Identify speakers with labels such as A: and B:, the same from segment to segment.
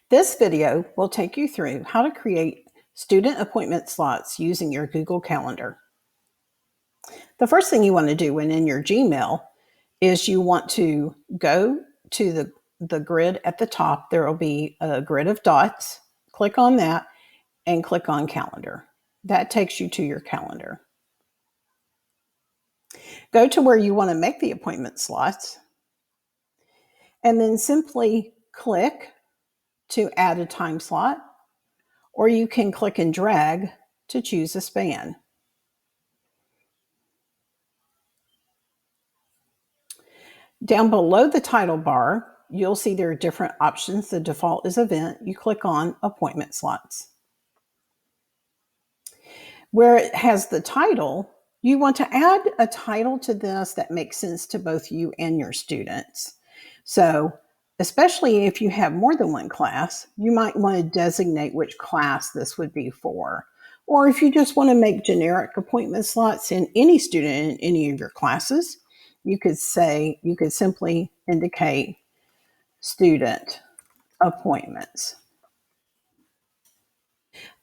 A: This video will take you through how to create student appointment slots using your Google Calendar. The first thing you want to do when in your Gmail is you want to go to the grid at the top. There will be a grid of dots. Click on that and click on Calendar. That takes you to your calendar. Go to where you want to make the appointment slots and then simply click to add a time slot, or you can click and drag to choose a span. Down below the title bar, you'll see there are different options. The default is event. You click on appointment slots. Where it has the title, you want to add a title to this that makes sense to both you and your students. So, especially if you have more than one class, you might want to designate which class this would be for. Or if you just want to make generic appointment slots in any student in any of your classes, you could simply indicate student appointments.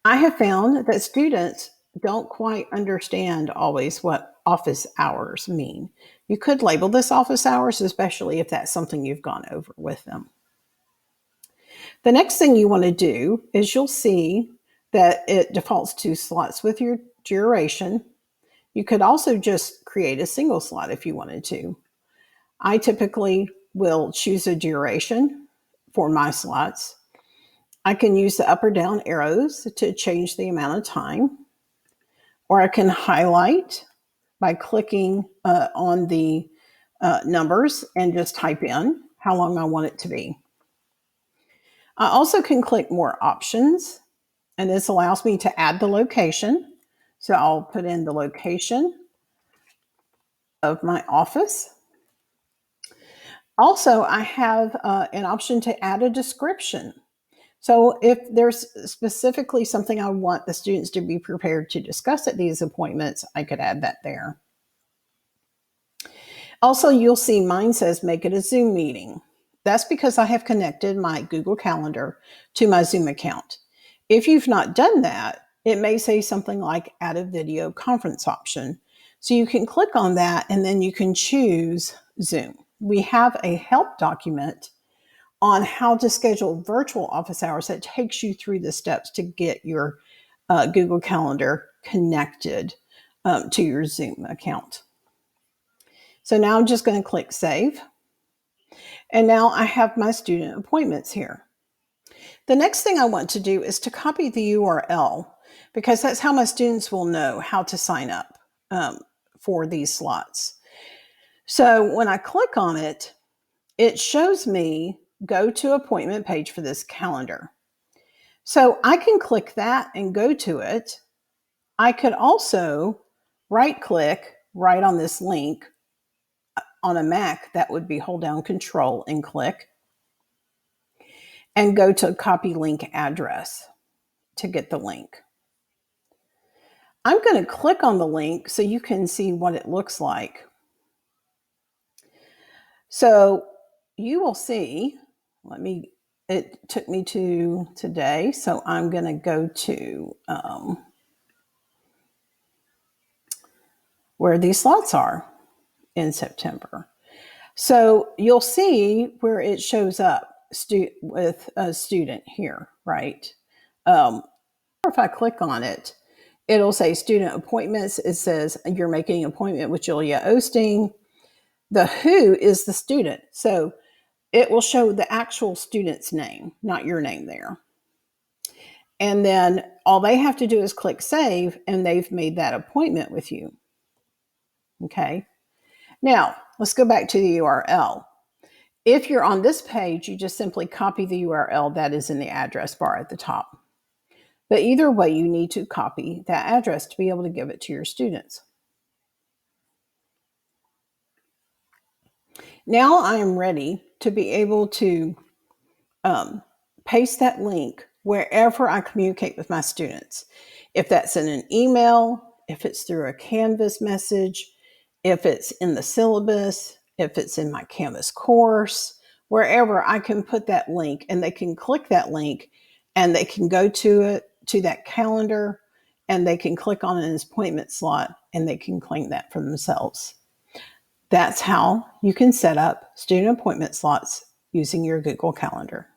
A: I have found that students don't quite understand always what office hours mean. You could label this office hours, especially if that's something you've gone over with them. The next thing you want to do is you'll see that it defaults to slots with your duration. You could also just create a single slot if you wanted to. I typically will choose a duration for my slots. I can use the up or down arrows to change the amount of time, or I can highlight by clicking on the numbers and just type in how long I want it to be. I also can click more options, and this allows me to add the location. So I'll put in the location of my office. Also, I have an option to add a description. So if there's specifically something I want the students to be prepared to discuss at these appointments, I could add that there. Also, you'll see mine says make it a Zoom meeting. That's because I have connected my Google Calendar to my Zoom account. If you've not done that, it may say something like add a video conference option. So you can click on that and then you can choose Zoom. We have a help document on how to schedule virtual office hours that takes you through the steps to get your Google Calendar connected to your Zoom account. So now I'm just going to click Save. And now I have my student appointments here. The next thing I want to do is to copy the URL, because that's how my students will know how to sign up for these slots. So when I click on it, it shows me go to appointment page for this calendar. So I can click that and go to it. I could also right click right on this link. On a Mac, that would be hold down Control and click, and go to copy link address to get the link. I'm going to click on the link so you can see what it looks like. So you will see, it took me to today, so I'm going to go to where these slots are in September. So you'll see where it shows up with a student here, right? If I click on it, it'll say student appointments. It says you're making an appointment with Julia Osteen. The who is the student. So it will show the actual student's name, not your name there. And then all they have to do is click save, and they've made that appointment with you. Okay. Now, let's go back to the URL. If you're on this page, you just simply copy the URL that is in the address bar at the top. But either way, you need to copy that address to be able to give it to your students. Now I am ready to be able to paste that link wherever I communicate with my students. If that's in an email, if it's through a Canvas message, if it's in the syllabus, if it's in my Canvas course, wherever I can put that link, and they can click that link and they can go to that calendar, and they can click on an appointment slot and they can claim that for themselves. That's how you can set up student appointment slots using your Google Calendar.